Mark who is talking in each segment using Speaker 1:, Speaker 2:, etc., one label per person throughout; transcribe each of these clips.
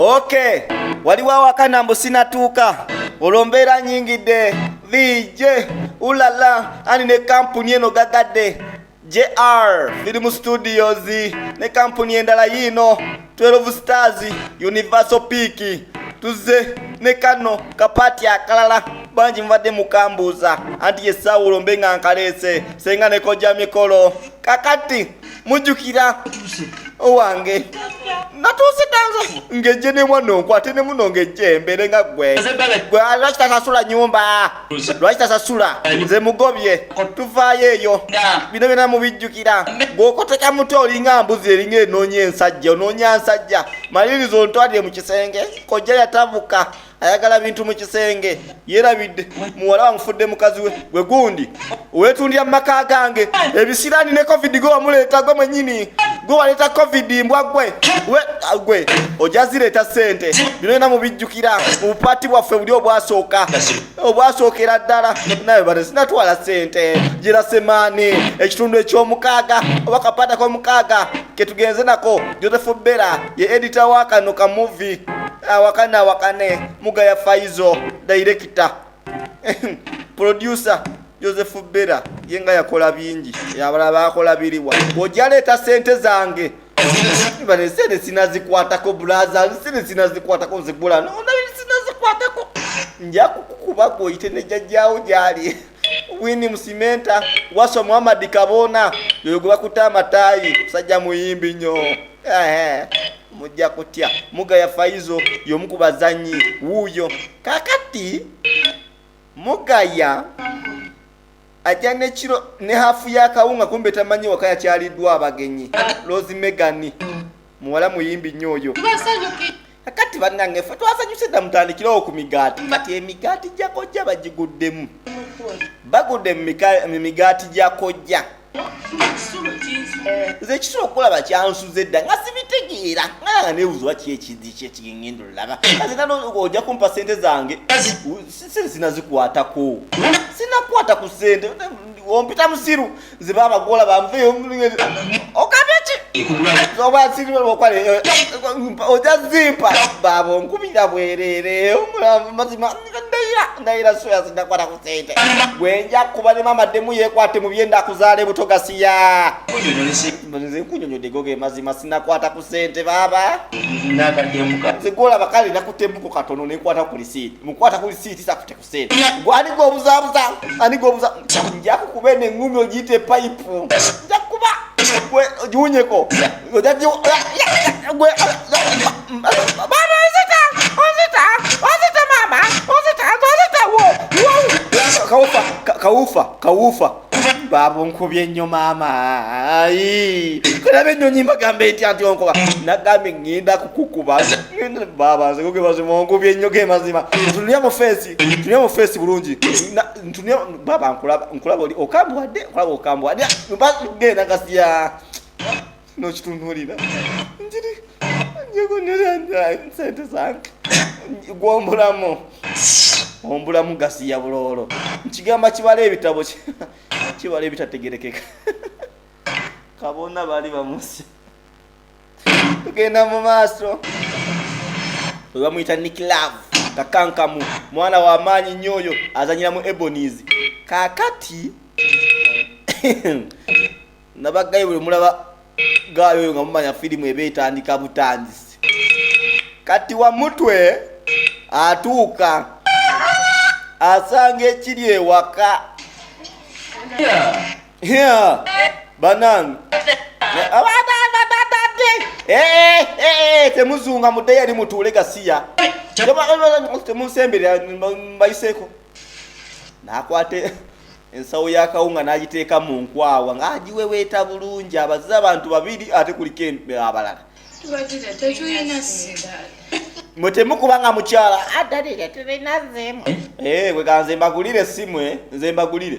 Speaker 1: Okay, waliwo awakana mbu sinatuuka olombeera nyingidde Vj Ulalah ani ne kampuni eno gagadde JR Film Studios ne kampuni endala yino 12 Stars Universal Peak tuze ne kano kapati akalala banji mvadde mukambuuza anti yesaawa olombe nga nkalese senga ne kojjaa mikolo kakati mujjukira owange natuuse tanzo ngejje ne mwana onkwate ne muno ngejje mbere nga gwe lwaki tasasula nyumba lwaki tasasula nze mugobye tuvaayo eyo bino byonna mubijjukira bw'okoteka muto olinga mbuzi eringa enoonya ensajja onoonya nsajja maliriza ontwalire mu kisenge kojja yatabuka ayagala bintu mu kisenge yerabidde muwala wamufudde mukazi we gwe gundi owetundira mu maka gange ebisirani ne covid gwe wamuleeta gwe mwenyini gwe waleeta covid mbwa gwe ojazireeta sente bino byonna mubijjukira mu bupaati bwaffe buli obwasookera ddala naye bane sinatwala sente gira semaani ekitundu eky'omukaaga oba kapaata k'omukaaga ketugenze nako Joseph Bera ye editor wa kano ka movie awakane mugaya Faizo director producer Joseph Bera yenga yakola bingi yabala bakola biriwa ojaleta sente zange bane sente sinazikwatako brother sinazikwatako nzigula no sinazikwatako nja kukuba ko itene jajjawo jali Wini Musimenta waso Muhammad Kabona yogo bakuta matayi sajja muyimbi nnyo mujja kutya mugaya Faizo yomukubazanyi wuyo kakati mugaya ajane kiro ne hafu ya kawunga kumbe tamanyi wakaya kyaliddwa abagenyi Rose Megani muwala muyimbi nnyo kakati bannange fe twasanyuse da mutandikira okumigati kati emigati gya kojja bagiguddemu bagudde migati gya kojja ze kisolo okulaba kyansuze dda nga sibitegeera nga nebuuzibwa ki ekizi kyekigengendo laba kazi nano ojja kumpa sente zange sinazikwatako sinakwata ku sente ompita musiru ze babagola bamveyo okabya ki oba siri okwale ojja zimpa baba onkubira bwerere mazima ndaira soya zinakwata ku sente gwenja kuba ne mama demu yekwate mu byenda kuzaale butogasiya nze kunyonyodde goge mazima sinakwata ku sente baba zigola bakali nakutembuko katono nekwata ku receipt mukwata ku receipt sakute ku sente gwani go buzabuza ani go buza njako kubene ngumi ojite pipe njakuba gwe junyeko ojaji gwe baba ozita mama ozita wo kaufa baba nkubye nnyo mama ayi kulabe nnyo nyimba gambe enti onkoba nagambe ngenda kukukuba baba nzegoge bazimo nkubye nnyo ge mazima tunia mu face bulungi tunia baba nkulaba oli okambwadde genda kasiya no chitunulira njiri njego neranda sente zange ombulamu gasiya bulolo nkigamba kibala ebitabo kibala ebitategerekeka kabona bali bamusi tugenda mu maaso bamuyita Nick Love kakankamu mwana wa maanyi nnyo azanyira mu Ebonies kakati nabagayi bwe mulaba gayo nga mumanya filimu ebeetandika butandisi kati wa mutwe atuuka asanga ekiri ewaka banange temuzunga mudeya eri mutuule gasiya temunsembere mbayiseeko nakwate ensawo yakawunga n'agiteeka mu nkwawa ng'agiweweeta bulungi abazize abantu babiri ate kuliko abalala mwe temukuba nga mukyala adalire tulinazeemu bwe ganze mbagulire simu nze mbagulire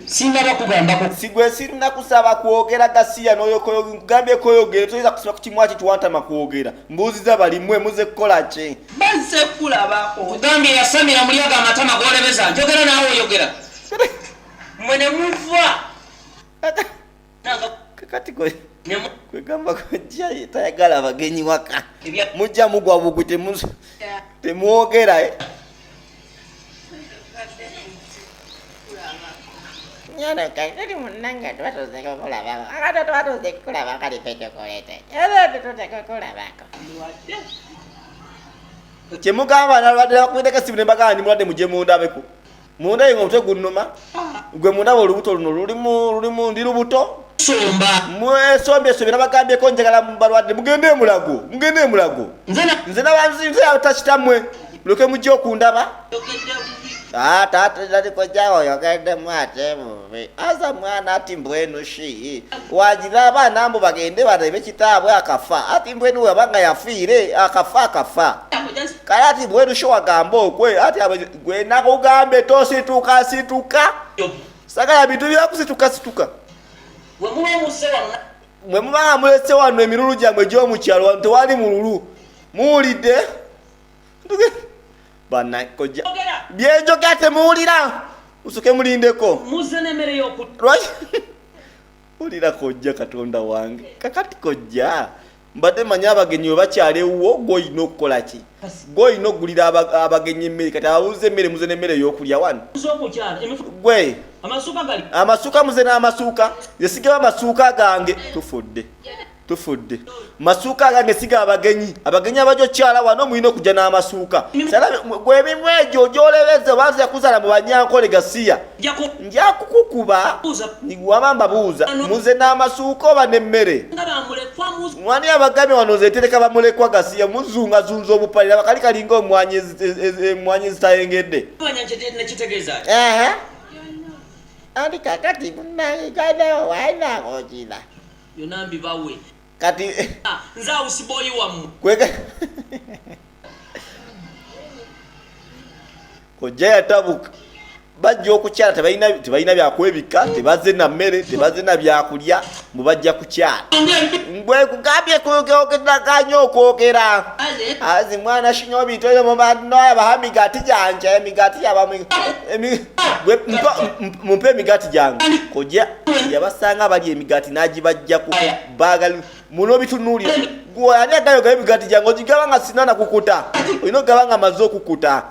Speaker 1: sigwe sinakusaba kwogera gasiya nogambye koyogere toyinza kusiba ku kimwaki tuwantama kwogera mbuuziza balimwe muze kukola ki
Speaker 2: bazze kulabako ogambye yasamira mulyaga amatama golebeza njogera naawe oyogera mwene muva
Speaker 1: kati kwegamba kojja tayagala abagenyi waka mujja mugwa bugwi temwogera
Speaker 3: Nyana kali munanga twatuze kukulaba. Akati twatuze kukulaba kali pecho kolete. Tutuze kukulaba ko.
Speaker 1: kyemugamba nalwadde bakwendeka sibu nembagamba mulwadde mujje mundabeko munda yenga omutwe gunnuma gwe mundaba olubuto luno lulimu ndi lubuto mwesombye sobe nabagambyeko njagala mubalwadde mugende mulago nze takitamwe muloke mujje okundaba
Speaker 3: Tati kojjaa oyogeddemu ate bubi. Asa mwana ati mbwenu shi.
Speaker 1: Wagira abaana mbu bagende barebe kitaabwe akafa. Ati mbwenu wabanga yafiire akafa. Kale ati mbwenu shi wagamba okwe. Ati gwe nakugambe tosituka. Sagala bintu byakusituka. Mwe mubanga mulese wano emirulu gyammwe gy'omukyalo tewali mululu. Muwulidde? Bana kojja byenjogera temuwulira musuke mulindeko
Speaker 2: muze n'emmere y'okutta
Speaker 1: wulira kojja katonda wange kakati kojja mbadde manya abagenyi bakyalewo gw'olina okukola ki gw'olina okugulira abagenyi emmere kati ababuuza emmere muze n'emmere y'okulya wano gwe amasuuka muze n'amasuuka yesigaba amasuuka gange tufudde masuuka gange siga abagenyi abajja okyala wano mulina okujja n'amasuuka gwe emimu egyo gyolebeza obanza yakuzala mu banyankole gasiya nja kukukuba wabamba buuza muze n'amasuuka oba n'emmere mwani abagambye wano zetereka bamulekwa gasiya muzungazunza obupalira bakali kalinga omwanyi ezitayengedde
Speaker 3: Andi kakati munange gaidewo wainakojila.
Speaker 2: Yonambi bawe.
Speaker 1: Kati
Speaker 2: nza usiboyi wamu
Speaker 1: kwega kojja yatabuka bajja okukyala tebalina byakwebika tebaze na mmere tebaze na byakulya mubajja kukyala ngwe kugambye kwogera kanyo okwogera azi mwana shinyo bitoyo mubano abahamigati janja emigati mumpe emigati jange kojja yabasanga bali emigati najibajja ku bagal muno bitunulira gwe ani agayo gayo emigati jange ogigabanga sinana kukuta oyino gabanga mazo okukuta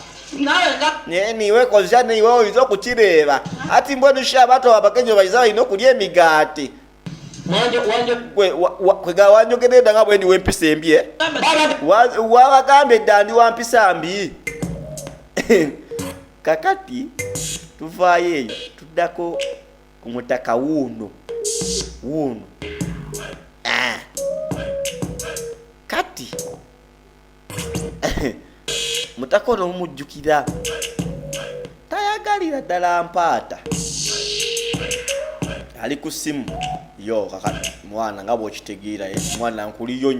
Speaker 1: niwe kojja niwe oyiza okukireba ati mbwenu sha abato abagenyi bayiza balina okulya emigati kwega wanjogeredda nga bweni wempisa embi wabagambye eddandi wampisa mbi kakati tuvaayo eyo tuddako ku mutaka wuuno kati mutaka ono mumujjukira tayagalira ddala mpaata ali ku simu yo kakati mwana nga bw'okitegeera mwana nkuliyo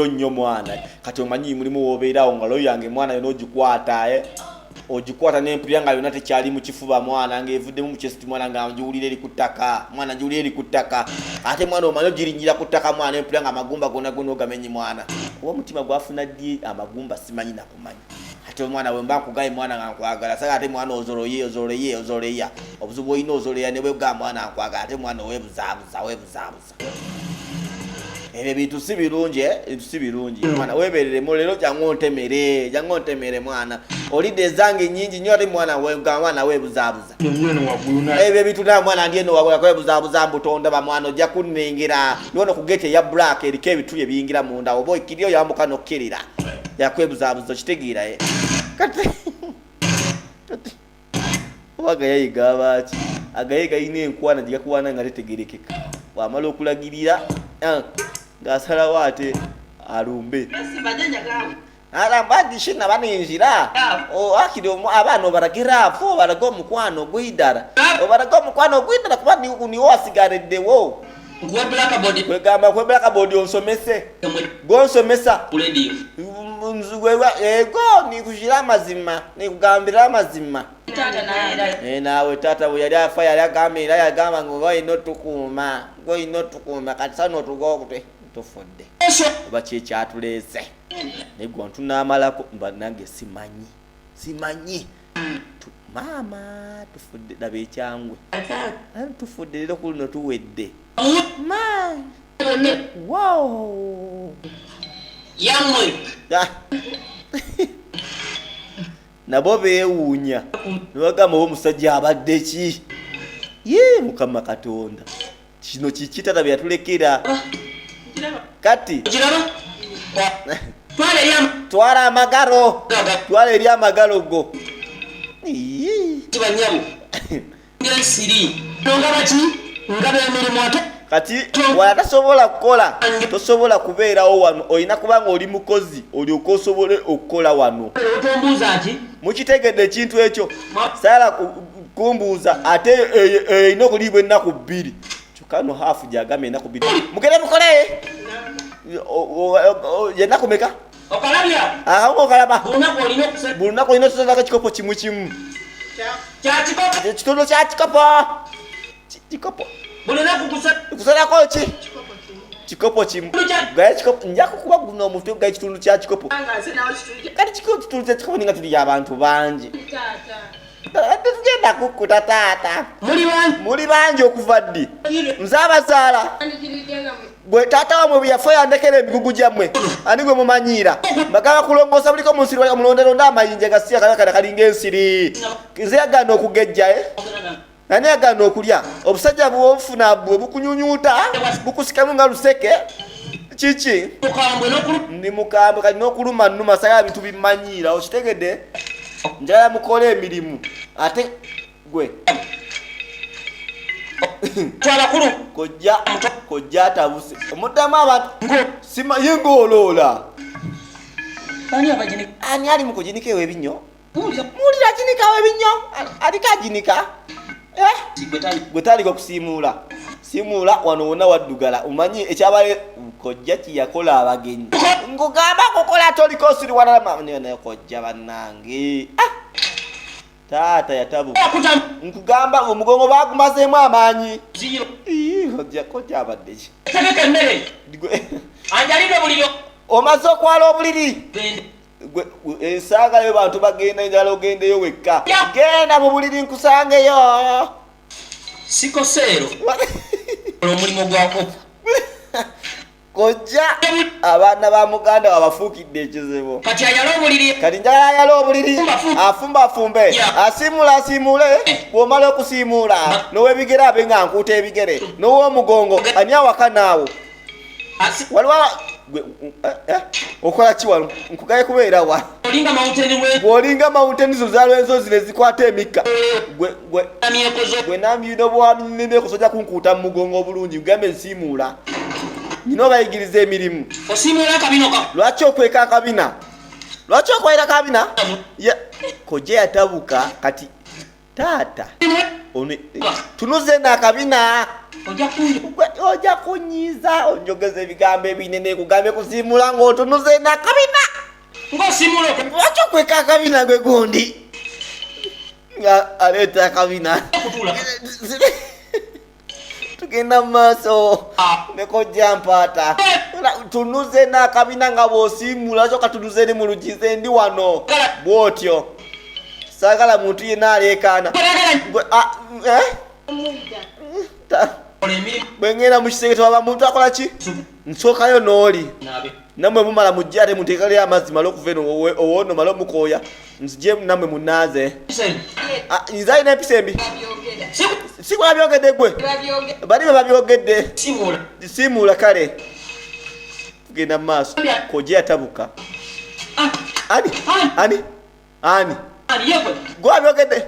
Speaker 1: nnyo mwana kati omanyi mulimu wobeerawo nga loyo yange mwana yona ogikwata n'empulira nga yona tekyali mu kifuba mwana ng'evuddemu mu chest mwana nga ngiwulira eri ku ttaka ate mwana omanyi ogirinnyira ku ttaka mwana empulira nga amagumba gonna ogamenyi mwana kuba omutima gwafuna ddi amagumba simanyi nakumanyi ate omwana we mba nkugaye mwana nga nkwagala saga ate mwana ozoloyeya obuzibu olina ozoloyeya ne bwega mwana nkwagala ate mwana weebuzaabuza ebyo bintu si birungi mwana weebereremu leero jangu ontemere mwana olidde ezange nnyingi nnyo ate mwana weebuzaabuza ebyo bintu naye mwana ndi eno weebuzaabuza mbutonda bamwana ojja kunnengera niwono ku gate eya black eriko ebituli ebiyingira munda oba oikiriyo yambuka nokkerera yakwebuzaabuza okitegeera kati oba agayayiga abaaki agayiga yina enkwana gyegakuwaana nga tetegerekeka wamala okulagirira ng'asalawo ate alumbe alambadishina baninjira akiri abaana obaragiraafu obaraga omukwano gwidara kuba niwo wasigareddewo kwegamba kwe blackboard onsomese gonsomesa ego nikushira amazima nikugambira amazima nawe tata bwe yali afa yali agamba ngoyina otukuuma kati sano otugokute tufudde oba kyekyatuleese naye gwe ntunaamalako mba nange simanyi Mama tufudde laba ekyangwe. Tufudde leero ku luno tuwedde. Wow.
Speaker 2: Yamwe.
Speaker 1: Nabo beewuunya ne bagamba omusajja abadde ki? Mukama Katonda kino kikitala bye yatulekera. Kati twala amagalo, twala eri amagalo go. Kati wala tasobola kukola, tosobola kubeerawo wano, olina kubanga oli mukozi olyoka osobole okukola wano. Mukitegedde ekintu ekyo saala kumbuuza ate erina okuliibwa ennaku 2 kyokka no haafu gyagamba ennaku 2 mugende mukole yenna kumeka okalaba buli lunaku olina otusazako ekikopo kimu ekitundu kya kikopo kusalako ki kikopo kimu nja kukuba guno omutwe ga ekitundu kya kikopo kati kitundu kya kikopo ninga tuli abantu bangi tugenda kukkuta taata muli bangi okuva ddi nze abazaala gwe taata wamwe bwe yafa yandekera emigugu gyammwe ani gwe mumanyiira bagala kulongoosa buliko mu nsiri mulondelonda amayinja gasiya kalakala kalinga ensiri nze yagaana okugejja nani yagaana okulya obusajja bwobufuna bwe bukunyunyuuta bukusikamu nga luseke kiki ndi mukambwe kali n'okuluma nnuma sagala bintu bimanyiira okitegedde njala mukole emirimu ate gwe kojja atabuse omuddamu abantu simanyi ng'oloola ani ali mu kuginika ewo ebinyo muwulira aginikawo ebinyo aliko aginika gwe taliko kusiimuula simuula wano wonna waddugala omanyi ekyabale kojja kiyakola abagenyi nkugamba kukola toliko osiri wanalama kojja bannange taata yatabuka nkugamba omugongo bagumazeemu amaanyi kojja abadde ki omaze okwala obuliri ensaagalayo bantu bagenda enjala ogendeyo wekka genda mu buliri nkusangeyo
Speaker 2: sikoseero omulimu gwako
Speaker 1: kojja abaana ba muganda wabafuukidde ekizibu
Speaker 2: kati ayala obuliri
Speaker 1: kati njagala ayala obuliri afumbafumbe asiimule bw'omala okusiimuula n'ow'ebigere abe nga nkuuta ebigere n'ow'omugongo ani awaka naawo waliwo okola ki wano nkugaye kubeera wa bw'olinga mawunteni zo zalwenzo zine zikwata emikka gwe namyino bwamine kusojja kunkuuta mu mugongo obulungi ngambe nsiimuula nyina obayigiriza emirimu lwaki okweka akabina lwaki okwera akabina kojja yatabuka kati taata tunuze nakabina ojja kunyiza onjogeza ebigambo ebinene kugambe kusiimula ng'otunuze nakabina lwaki okweka akabina gwe gundi nga aleeta akabina tugenda mu maaso ne kojja mpaata tunuze nakabina nga bw'osiimula kyokka tunuze ne mu lugize ndi wano bw'otyo saagala muntu yenna aleekaana bwe ngenda mu kisenge tewaba muntu akola ki nsookayo n'oli nammwe mumala mujje ate muteekaleyo amazzi male okuva eno owoono male omukooya nzije nammwe munaaze nze alina empisa embi si gwabyogedde gwe bali be babyogedde simuula kale tugenda mu maaso kojja yatabuka ani gwabyogedde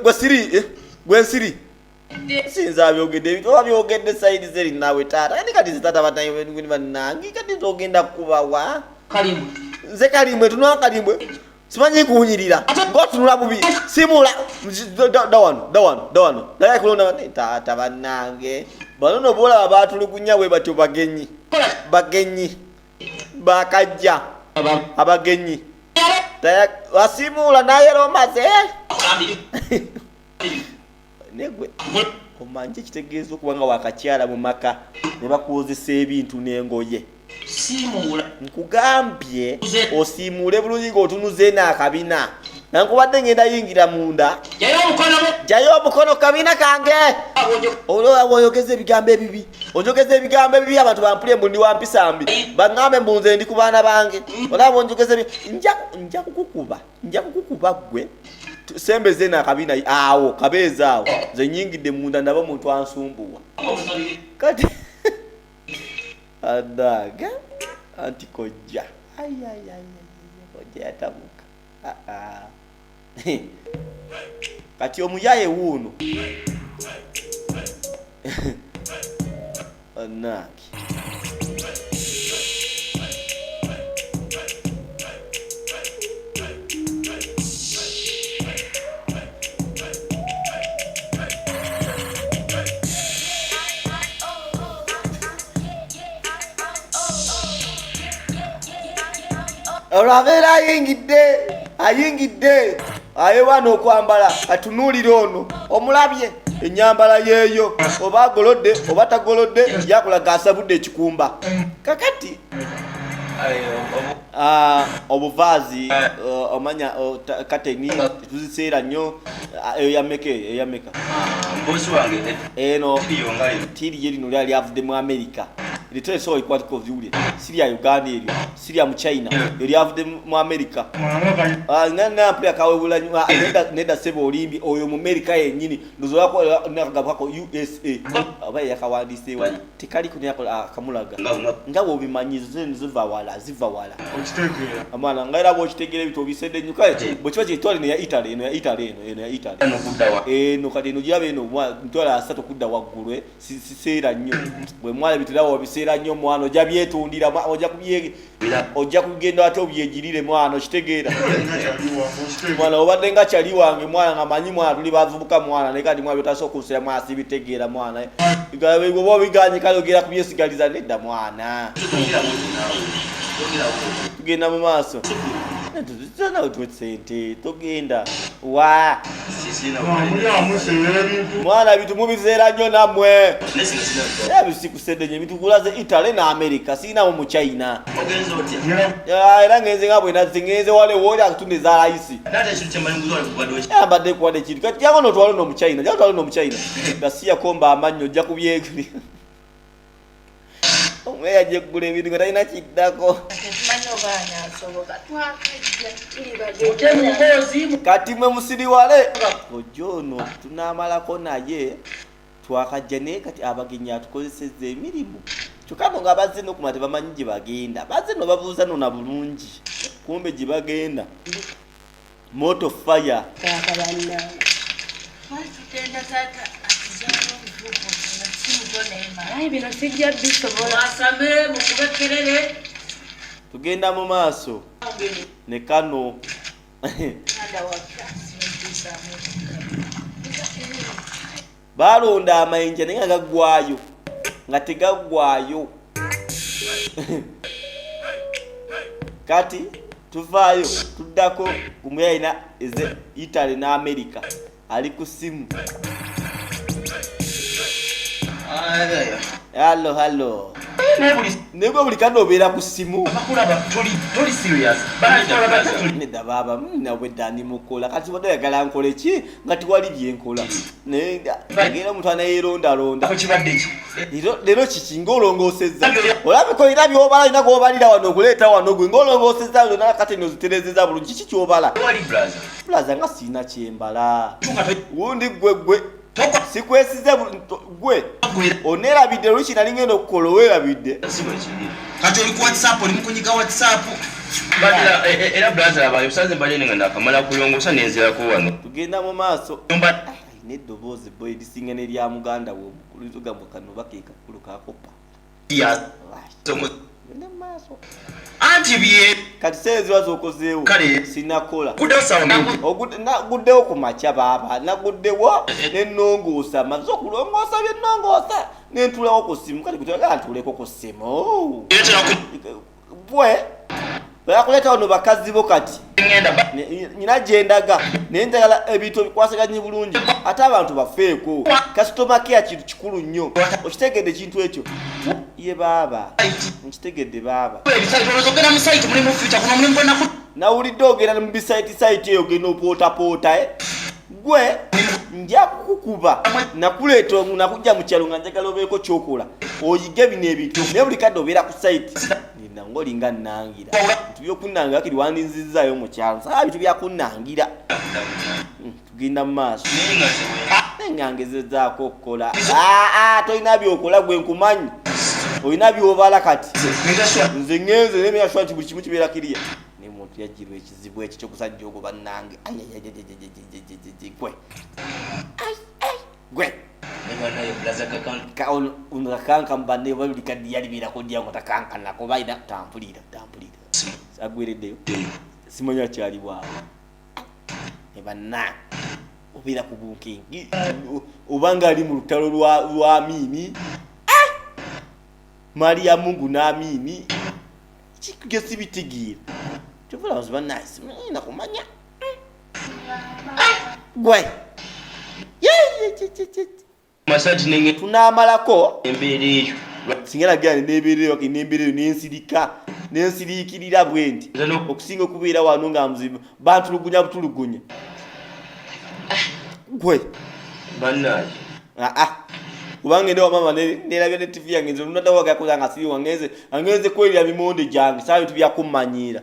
Speaker 1: gwe siri gwe nsiri sinza abyogedde ebintu oba byogedde sayidi zeri naawe taata ani kati zitata batani bannange kati zogenda kubawa nze kalimbwe tunula kalimbwe simanyi kuwunyirira ng'otunula bubi simula dawano naye kulonda taata bannange bano no boolaba baatulugunya bwe batyo bagenyi bakajja abagenyi wasimuula nayera omaze negwe omanje kitegeeza okuba nga wakakyala mu maka ne bakwozesa ebintu n'engoye nkugambye osiimuule bulungi ng'otunuze n'akabina nankubadde ngenda yingira munda jayo omukono kabina kange oyogeza ebigambo ebibi onjogeza ebigambo ebibi abantu bampulye mbundi wampisambi baŋŋambe mbunze ndi ku baana bange olaba onjogeza nja kukukuba gwe sembeze nakabina awo kabeeza awo nze nyingidde munda ndaba omuntu ansumbuwa kati adaga anti kojja kojja yatabuka kati omuyaye wuuno anaki olwabeera ayingidde ayewana okwambala atunuulira ono omulabye enyambala yeeyo oba agolodde oba tagolodde yakulaga asabudde ekikumba kakati obuvaazi omanya kateni tuziseera nnyo eyameka eno tiriye lino lyali avudde mu America liteesobola ekwatiko vyule sirya Uganda eryo sirya mu China lyavudde mu America nampulira kawebula neda sebo olimbi oyo mu America yennyini ndozolako nakagabako USA oba yakawandiseewa tekali kunyakola akamulaga nga bwobimanyizo ziva wala amana ngaira bwokitegeera ebito bisedde nnyo kale bwekiba kyetwale neya Italy eno ya Italy eno kati eno girabe eno ntwala asatu kudda waggulu siseera nnyo bwe mwala bitirawo biseera nnyo mwana ojja byetundira ojja kugenda ate obyegirire mwana okitegeera mwana obadde nga kyali wange mwana nga manyi mwana tuli bavubuka mwana naye kati mwana byotasokunsira mwana sibitegeera mwana oba obiganye kale ogera kubyesigaliza nedda mwana tugenda mu maaso tuzitana twesente tugenda wa mwana bitu mubiseera nnyo nammwe ebisikusedde nye bitukulaze Italy na America siina mu China era ngenze nga bwe nazze ngenze wale woli akutunda za raisi abadde kuwadde kintu kati jango notwalo no mu China jango twalo no mu China gasiya komba amannyo ojja kubyeguli omweya jeggula ebintu nga talina kiddako kati mwe musiriwale ojono tunamalako naye twakajja naye kati abagenyi atukozesezza emirimu kyokka nga bazze n'okuma tebamanyi gye bagenda bazze no babuuza nona bulungi kumbe gye bagenda moto fire tugenda mu maaso ne kano balonda amayinja naye nga gaggwayo nga tegaggwayo kati tuvaayo tuddako kumuyayina eze Italy na America ali ku simu hallo nebwe buli kano obeera ku simu nedda baba nawedda mukola kati bada yagala nkole ki nga tiwali byenkola agenda omuntu anayeerondalonda leero kiki ngaolongoosezza olabikoera byobala olina gwobalira wano okuleeta wano gwe ngaolongoosezza yona kati noziterezeza bulungi kiki kyobala plaza nga siina kyembala wundi gwe sikwesize gwe onerabidde luki nali ngenda okukola owerabidde
Speaker 4: kati oli ku WhatsApp oli mukunyiga WhatsApp era brother abayo saze mbalene nga nakamala kulongosa nenzirako wano
Speaker 1: tugenda mu maaso neddoboozi boy lisinga nerya muganda we omukulu gambwe kano bakeeka kulu kakopa
Speaker 4: anti bye
Speaker 1: kati seeziwazo okozeewo sinakola guddewo ku makya baaba naguddewo nenongoosa maze okulongoosa byennongoosa nentulawo ku simu kati kutega ntuleko ku simu bwe bayakuleeta wano bakazi bo kati nyina gyendaga naye njagala ebintu bikwasaganye bulungi ate abantu bafeeko kasitoma keya kintu kikulu nnyo okitegedde ekintu ekyo ye baba nkitegedde baba
Speaker 2: ebisayitolozogera mu sayiti mulimu future kuno mulimu kwena
Speaker 1: nawulidde ogera mu bisayiti eyo genda opoota gwe nja kukukuba nakuleeta nakujja mu kyalo nga njagala obeeko kyokola oyige bino ebintu naye buli kadde obeera ku sayiti ngaolinga nnangira bintu byokunnangira kiri wandinzizaayo mu kyalo saa bintu byakunnangira tugenda mu maaso nga ngezezaako okukola tolina byokola gwe nkumanyi olina byobala kati nze ngenze nemeyashwa nti buli kimu kibeera kiriya ne muntu yajjirwa ekizibu ekyo kyokusajja ogwo bannange gwe kakanka mbanne babiri kadi yalibeerako dyango takankanako balina tampulira agwereddeyo simanya kyali bwawe ne bannange obeera ku bunkingi obanga ali mu lutalo lwa Mimi Maria Mungu na Mimi kikujja sibitigira kyovula bazi bannange na kumanya gwe
Speaker 4: masaji nenge
Speaker 1: tunamalako
Speaker 4: embeera eyo
Speaker 1: singera gani nembeereyo nensiriikirira bwenti okusinga okubeera wano nga muzibu bantulugunya butulugunya gwe
Speaker 4: bannange
Speaker 1: kubanga ende wamama nerabya ne TV yange nze lunadawaagakoza nga siri wangenze kwerira bimonde gyange saa bintu byakummanyira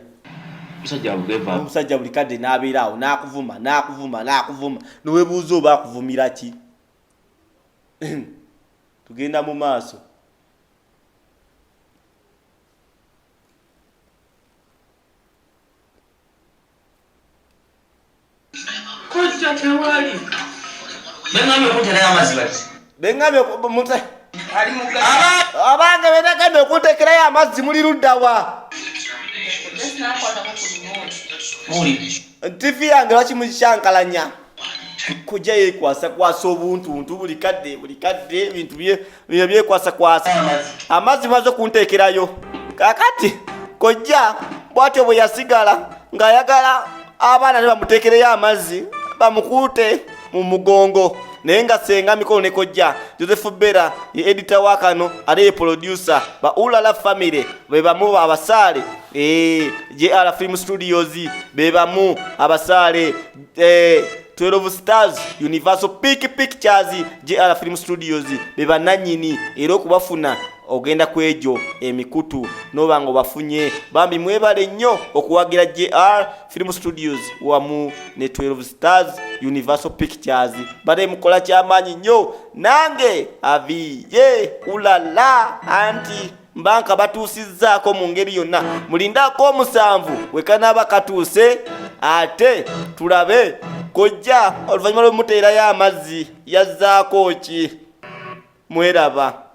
Speaker 1: omusajja buli kadde n'abeeraawo n'akuvuma nowebuuza oba akuvumira ki tugenda mu maaso
Speaker 2: kojja tewali bengambye okunterayo amazzi bati
Speaker 1: bengambye abange benagambye okuntekerayo amazzi muli luddawa TV yange lwaki mukishankalanya kujja yekwasa obuntuntu buli kadde ebintu byekwasa amazzi maze kuntekerayo kakati kojja bwatyo bwe yasigala ng'ayagala abaana ne bamutekereyo amazzi bamukuute mu mugongo naye nga senga mikono ne kojja Joseph Bera ye editor wa kano ate ye producer ba Ulalah family be bamu abasaale JR Film Studios be bamu abasaale 12 Stars Universal Pictures JR Film Studios be bananyini era okubafuna ogenda kwejo emikutu nobango bafunye bambi mwebale nnyo okuwagira JR Film Studios wamu ne 12 Stars Universal Pictures bade mukola kyamanyi nnyo nange Vj Ulalah anti mbanka batuusizzaako mu ngeri yonna mulindako omusanvu wekanaba katuuse ate tulabe kojja oluvannyuma lw'omuteerayo amazzi yazzaako ki mweraba